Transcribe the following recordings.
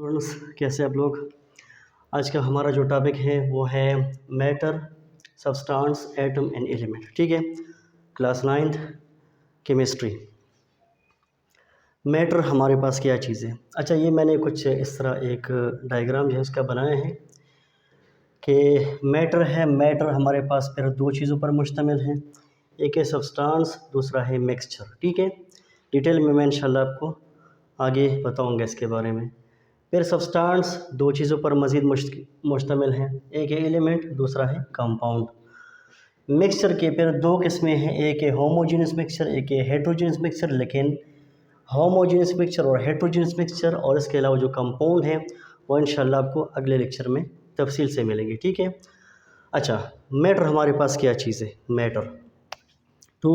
Students, कैसे आप लोग। आज का हमारा जो टॉपिक है वो है matter, substance, atom and element. ठीक है, क्लास 9th केमिस्ट्री। मैटर हमारे पास क्या चीज़ है। अच्छा, ये मैंने कुछ इस तरह एक डायग्राम जो है उसका बनाया है कि मैटर है। मैटर हमारे पास फिर दो चीज़ों पर मुश्तमिल है, एक है सब्सटेंस, दूसरा है मिक्सचर। ठीक है, डिटेल में मैं इंशाल्लाह आपको आगे बताऊंगा इसके बारे में। फिर सब्सटेंस दो चीज़ों पर मज़ीद मुश्तमिल है, एक है एलिमेंट, दूसरा है कंपाउंड। मिक्सचर के फिर दो किस्में हैं, एक है होमोजेनियस मिक्सचर, एक है हेट्रोजेनियस मिक्सचर। लेकिन होमोजेनियस मिक्सचर और हेट्रोजेनियस मिक्सचर और इसके अलावा जो कंपाउंड है वो इंशाल्लाह आपको अगले लेक्चर में तफसील से मिलेंगे। ठीक है। अच्छा, मैटर हमारे पास क्या चीज़ है। मैटर तो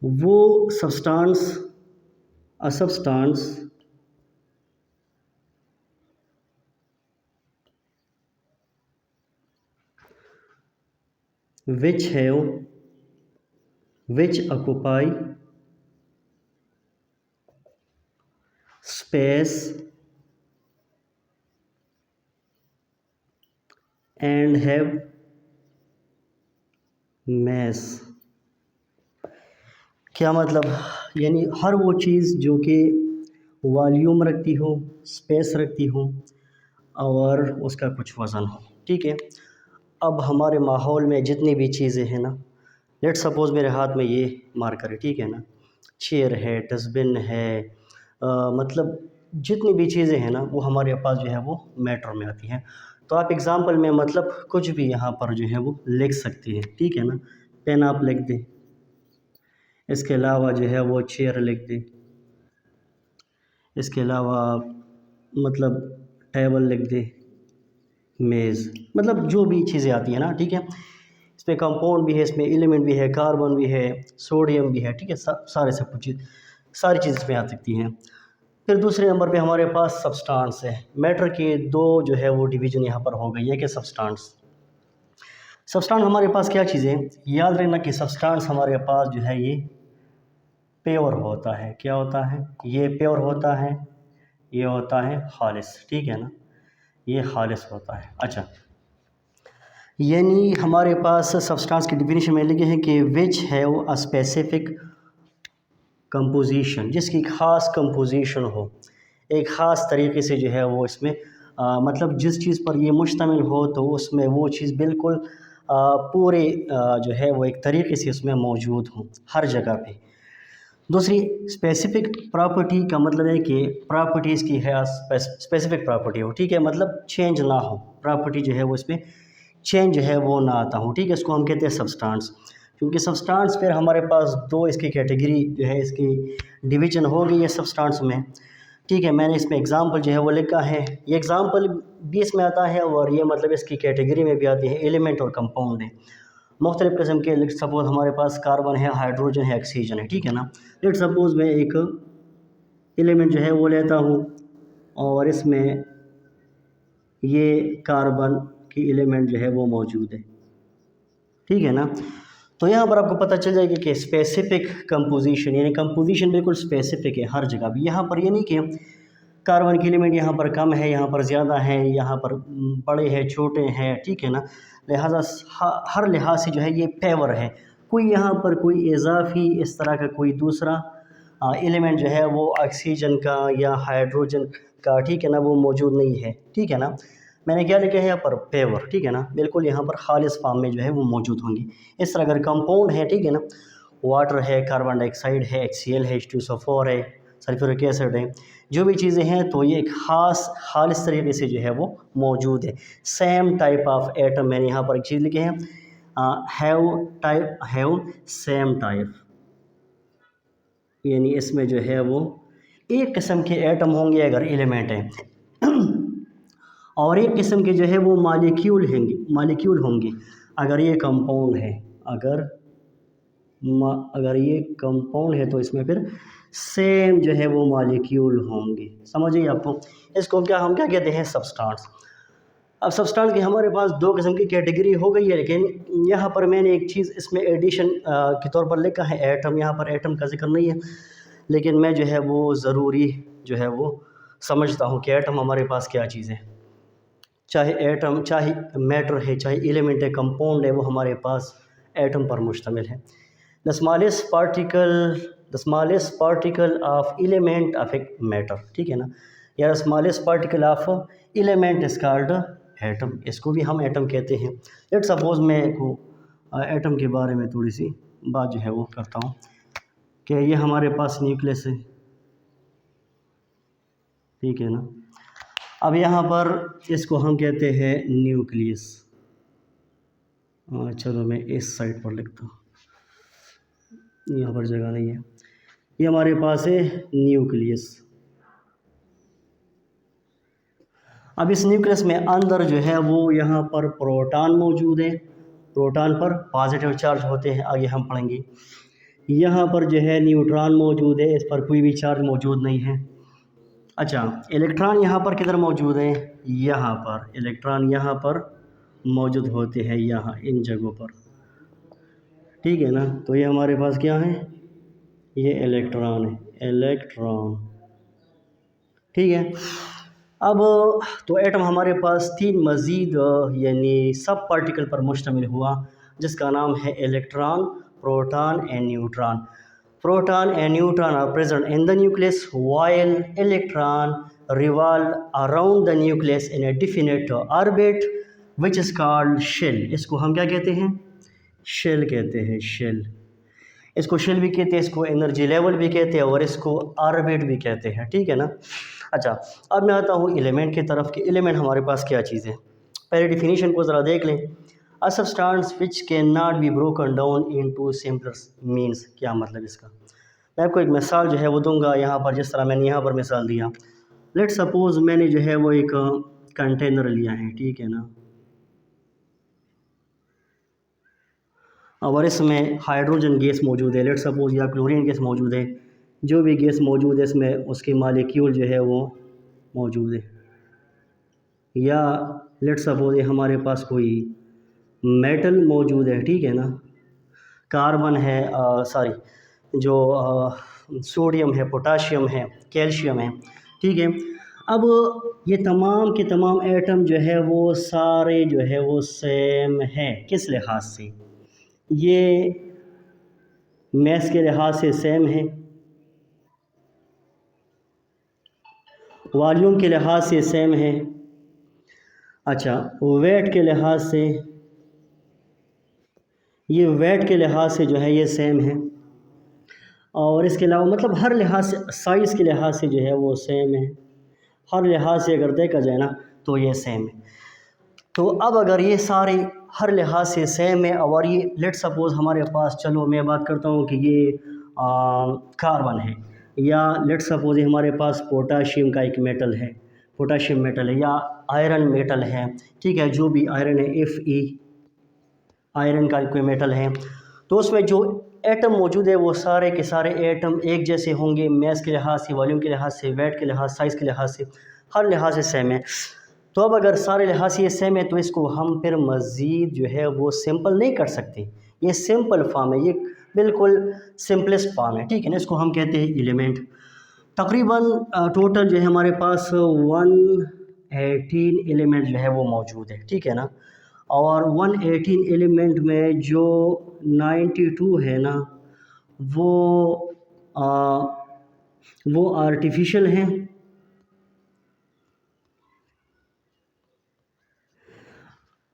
वो substance, a substance which occupy space and have mass। क्या मतलब, यानी हर वो चीज़ जो कि वॉल्यूम रखती हो, स्पेस रखती हो और उसका कुछ वज़न हो। ठीक है। अब हमारे माहौल में जितनी भी चीज़ें हैं ना, लेट सपोज़ मेरे हाथ में ये मार्कर है, ठीक है ना, चेयर है, डस्टबिन है, मतलब जितनी भी चीज़ें हैं ना वो हमारे पास जो है वो मैटर में आती हैं। तो आप एग्ज़ाम्पल में मतलब कुछ भी यहाँ पर जो है वो लिख सकती है। ठीक है ना, पेन आप लिख दें, इसके अलावा जो है वो चेयर लिख दें, इसके अलावा मतलब टेबल लिख दें, मेज़, मतलब जो भी चीज़ें आती हैं ना। ठीक है, इसमें कंपाउंड भी है, इसमें एलिमेंट भी है, कार्बन भी है, सोडियम भी है। ठीक है, सारे सब कुछ सारी चीज़ इसमें आ सकती हैं। फिर दूसरे नंबर पे हमारे पास सब्सटेंस है। मैटर के दो जो है वो डिवीज़न यहाँ पर हो गई है कि सब्सटेंस हमारे पास क्या चीज़ें। याद रखना कि सब्सटेंस हमारे पास जो है ये प्योर होता है। क्या होता है? ये प्योर होता है, ये होता है खालिस। ठीक है ना, ये खालिस होता है। अच्छा, यानी हमारे पास सब्सटेंस की डिफिनीशन में लिखे हैं कि which have a specific composition, जिसकी ख़ास कंपोजिशन हो, एक ख़ास तरीके से जो है वो इसमें मतलब जिस चीज़ पर ये मुश्तमिल हो तो उसमें वो चीज़ बिल्कुल पूरे जो है वो एक तरीके से उसमें मौजूद हो हर जगह पे। दूसरी, स्पेसिफिक प्रॉपर्टी का मतलब है कि प्रॉपर्टीज़ की है स्पेसिफिक प्रॉपर्टी हो। ठीक है, मतलब चेंज ना हो, प्रॉपर्टी जो है वो इसमें चेंज जो है वो ना आता हो। ठीक है, इसको हम कहते हैं सब्सटेंस। क्योंकि सब्सटेंस फिर हमारे पास दो इसकी कैटेगरी जो है, इसकी डिवीजन हो गई है सब्सटेंस में। ठीक है, मैंने इसमें एग्जांपल जो है वो लिखा है, ये एग्जांपल 20 में आता है और ये मतलब इसकी कैटेगरी में भी आती है, एलिमेंट और कंपाउंड है मुख्तलिफ़ किस्म के। लेट सपोज़ हमारे पास कार्बन है, हाइड्रोजन है, ऑक्सीजन है। ठीक है ना, लेट सपोज़ मैं एक एलिमेंट जो है वो लेता हूँ और इसमें ये कार्बन की एलिमेंट जो है वो मौजूद है। ठीक है ना, तो यहाँ पर आपको पता चल जाएगा कि स्पेसिफिक कंपोजिशन, यानी कंपोजिशन बिल्कुल स्पेसिफिक है हर जगह भी। यहाँ पर ये नहीं कि कार्बन की एलिमेंट यहाँ पर कम है, यहाँ पर ज़्यादा है, यहाँ पर बड़े हैं, छोटे हैं। ठीक है ना, लिहाजा हर लिहाज से जो है ये फेवर है। कोई यहाँ पर कोई इजाफी इस तरह का कोई दूसरा एलिमेंट जो है वो ऑक्सीजन का या हाइड्रोजन का, ठीक है ना, वो मौजूद नहीं है। ठीक है ना, मैंने क्या लिखा है यहाँ पर, पेवर। ठीक है ना, बिल्कुल यहाँ पर खालिस फॉर्म में जो है वो मौजूद होंगी। इस तरह अगर कंपाउंड है, ठीक है ना, वाटर है, कार्बन डाइऑक्साइड है, HCl है, H2SO4 है, सल्फ्यूरिक एसिड है, जो भी चीज़ें हैं तो ये एक ख़ास खालिस तरीके से जो है वो मौजूद है। सेम टाइप ऑफ एटम, मैंने यहाँ पर एक चीज़ लिखी है, हैव सेम टाइप, यानी इसमें जो है वो एक किस्म के एटम होंगे अगर एलिमेंट है और एक किस्म के जो है वो मालिक्यूल होंगे अगर ये कंपाउंड है। अगर ये कंपाउंड है तो इसमें फिर सेम जो है वो मालिक्यूल होंगे। समझिए आपको, इसको हम क्या कहते हैं, सब्सटेंस। अब सब्सटेंस की हमारे पास दो किस्म की कैटेगरी हो गई है, लेकिन यहाँ पर मैंने एक चीज़ इसमें एडिशन के तौर पर लिखा है एटम। यहाँ पर एटम का जिक्र नहीं है, लेकिन मैं जो है वो ज़रूरी जो है वो समझता हूँ कि एटम हमारे पास क्या चीज़ है। चाहे एटम, चाहे मैटर है, चाहे एलिमेंट है, कंपाउंड है, वो हमारे पास एटम पर मुश्तमिल है। The smallest particle of element of a matter, ठीक है ना, या smallest particle of element is called atom. इसको भी हम एटम कहते हैं। लेट सपोज मैं को एटम के बारे में थोड़ी सी बात जो है वो करता हूँ कि ये हमारे पास न्यूक्लियस है, ठीक है ना। अब यहाँ पर इसको हम कहते हैं न्यूक्लियस। चलो मैं इस साइड पर लिखता हूँ, यहाँ पर जगह नहीं है। ये हमारे पास है न्यूक्लियस। अब इस न्यूक्लियस में अंदर जो है वो यहाँ पर प्रोटॉन मौजूद है, प्रोटॉन पर पॉजिटिव चार्ज होते हैं, आगे हम पढ़ेंगे। यहाँ पर जो है न्यूट्रॉन मौजूद है, इस पर कोई भी चार्ज मौजूद नहीं है। अच्छा, इलेक्ट्रॉन यहाँ पर किधर मौजूद है? यहाँ पर इलेक्ट्रॉन यहाँ पर मौजूद होते हैं, यहाँ इन जगहों पर, ठीक है ना। तो ये हमारे पास क्या है? ये इलेक्ट्रॉन है, इलेक्ट्रॉन, ठीक है। अब तो एटम हमारे पास 3 मज़ीद यानी सब पार्टिकल पर मुश्तमिल हुआ, जिसका नाम है electron, proton and neutron. Proton and neutron are present in the nucleus, while electron revolve around the nucleus in a definite orbit, which is called shell. इसको हम क्या कहते हैं? शेल कहते हैं, शेल। इसको शेल भी कहते हैं, इसको एनर्जी लेवल भी कहते हैं, और इसको ऑर्बिट भी कहते हैं, ठीक है ना। अच्छा, अब मैं आता हूँ एलिमेंट की तरफ कि एलिमेंट हमारे पास क्या चीज़ है। पहले डिफिनीशन को ज़रा देख लें। A substance which can not be broken down into simpler means, क्या मतलब इसका। मैं आपको एक मिसाल जो है वो दूंगा यहाँ पर, जिस तरह मैंने यहाँ पर मिसाल दिया। लेट सपोज मैंने जो है वो एक कंटेनर लिया है, ठीक है ना, और इसमें हाइड्रोजन गैस मौजूद है, लेट सपोज, या क्लोरीन गैस मौजूद है, जो भी गैस मौजूद है इसमें उसके मालिक्यूल जो है वो मौजूद है। या लेट सपोज हमारे पास कोई मेटल मौजूद है, ठीक है ना, कार्बन है, सॉरी जो सोडियम है, पोटाशियम है, कैल्शियम है, ठीक है। अब ये तमाम के तमाम एटम जो है वो सारे जो है वो सेम है। किस लिहाज से? ये मैस के लिहाज से सेम है, वॉल्यूम के लिहाज से सेम है, अच्छा वेट के लिहाज से, ये वेट के लिहाज से जो है ये सेम है, और इसके अलावा मतलब हर लिहाज से, साइज़ के लिहाज से जो है वो सेम है, हर लिहाज से अगर देखा जाए ना तो ये सेम है। तो अब अगर ये सारे हर लिहाज से सेम है, और ये लेट सपोज हमारे पास, चलो मैं बात करता हूँ कि ये कार्बन है, या लेट सपोज हमारे पास पोटाशियम का एक मेटल है, पोटाशियम मेटल है, या आयरन मेटल है, ठीक है, जो भी आयरन है, Fe आयरन का कोई मेटल है, तो उसमें जो एटम मौजूद है वो सारे के सारे एटम एक जैसे होंगे, मैस के लिहाज से, वॉल्यूम के लिहाज से, वेट के लिहाज, साइज़ के लिहाज से, हर लिहाज से सेम है। तो अब अगर सारे लिहाज से ये सेम है तो इसको हम फिर मज़ीद जो है वो सिंपल नहीं कर सकते। ये सिंपल फॉर्म है, ये बिल्कुल सिंपलेस्ट फॉर्म है, ठीक है ना। इसको हम कहते हैं एलिमेंट। तकरीबन टोटल जो है हमारे पास 118 एलिमेंट जो है वो मौजूद है, ठीक है ना। और 118 एलिमेंट में जो 92 है ना वो आर्टिफिशियल हैं,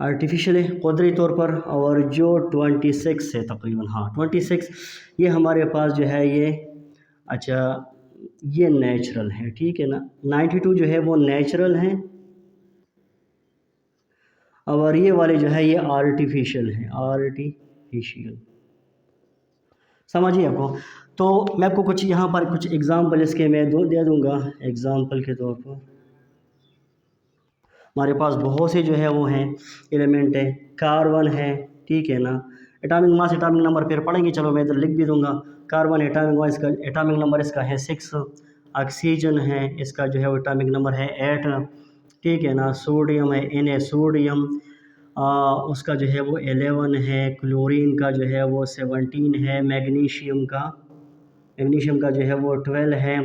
आर्टिफिशियल है कुदरती तौर पर, और जो 26 है तकरीबन, हाँ 26 ये हमारे पास जो है ये, अच्छा ये नेचुरल है, ठीक है ना। 92 जो है वो नेचुरल हैं, और ये वाले जो है ये आर्टिफिशियल हैं, आर्टिफिशियल, समझिए आपको। तो मैं आपको कुछ यहाँ पर कुछ एग्ज़ाम्पल इसके मैं दे दूँगा। एग्ज़ाम्पल के तौर पर हमारे पास बहुत से जो है वो हैं एलिमेंट है, कार्बन है, ठीक है ना। एटॉमिक मास, एटॉमिक नंबर फिर पढ़ेंगे, चलो मैं इधर लिख भी दूंगा। कार्बन एटॉमिक मास, इसका एटॉमिक नंबर इसका है 6। ऑक्सीजन है, इसका जो है वो एटॉमिक नंबर है 8, ठीक है ना। सोडियम है, Na सोडियम, उसका जो है वो 11 है। क्लोरीन का जो है वो 17 है। मैग्नीशियम का मैग्नीशियम का जो है वो 12 है,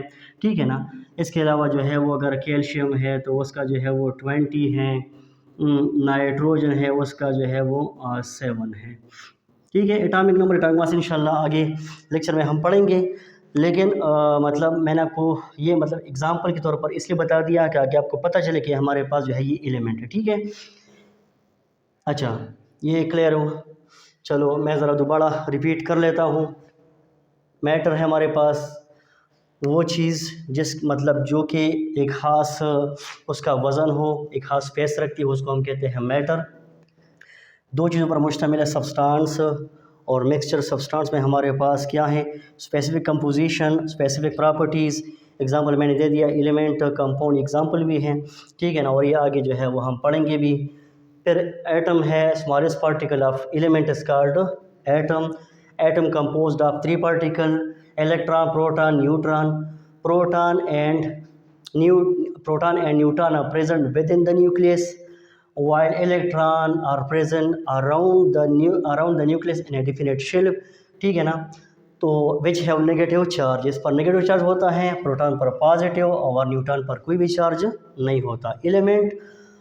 ठीक है ना। इसके अलावा जो है वो अगर कैल्शियम है तो उसका जो है वो 20 है, नाइट्रोजन है उसका जो है वो 7 है, ठीक है। एटॉमिक नंबर, एटॉमिक मास इंशाल्लाह आगे लेक्चर में हम पढ़ेंगे, लेकिन मतलब मैंने आपको ये मतलब एग्जांपल के तौर पर इसलिए बता दिया कि आगे आपको पता चले कि हमारे पास जो है ये एलिमेंट है, ठीक है। अच्छा, ये क्लियर हो? चलो मैं ज़रा दोबारा रिपीट कर लेता हूँ। मैटर है हमारे पास वो चीज़ जिस मतलब जो कि एक ख़ास उसका वज़न हो, एक ख़ास स्पेस रखती है, उसको हम कहते हैं मैटर। दो चीज़ों पर मुश्तमिल है, सब्सटेंस और मिक्सचर। सब्सटेंस में हमारे पास क्या है, specific composition, specific properties. Example मैंने दे दिया, एलिमेंट, कंपाउंड एग्जांपल भी हैं, ठीक है ना। और ये आगे जो है वो हम पढ़ेंगे भी। फिर एटम है, smallest particle of element is called atom. Atom composed of 3 particle, electron, proton, neutron. Proton and neutron are present within the nucleus, while electron are present around the nucleus in a definite shell, ठीक है ना। तो which have negative charge, इस पर negative charge होता है, proton पर positive और न्यूट्रॉन पर कोई भी चार्ज नहीं होता। Element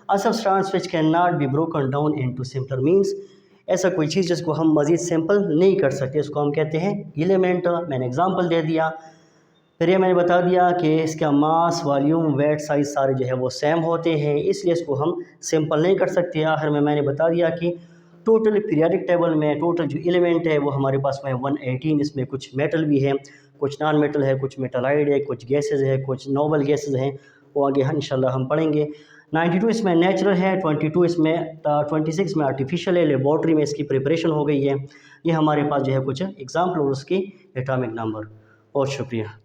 a substance which can not be broken down into simpler means, ऐसा कोई चीज़ जिसको हम मज़ीद सिंपल नहीं कर सकते, इसको हम कहते हैं एलिमेंट। मैंने एग्जांपल दे दिया। फिर ये मैंने बता दिया कि इसका मास, वॉल्यूम, वेट, साइज़ सारे जो है वो सेम होते हैं, इसलिए इसको हम सिंपल नहीं कर सकते। आखिर में मैंने बता दिया कि टोटल पीरियोडिक टेबल में टोटल जो एलिमेंट है वो हमारे पास में 118। इसमें कुछ मेटल भी है, कुछ नॉन मेटल है, कुछ मेटालाइड है, कुछ गैसेज है, कुछ नोबल गैसेज हैं, वो आगे इंशाल्लाह हम पढ़ेंगे। 92 इसमें नेचुरल है, 22 इसमें 26 में आर्टिफिशियल है, लेबॉर्ट्री में इसकी प्रिपरेशन हो गई है। ये हमारे पास जो है कुछ एग्जाम्पल और उसकी एटॉमिक नंबर। बहुत शुक्रिया।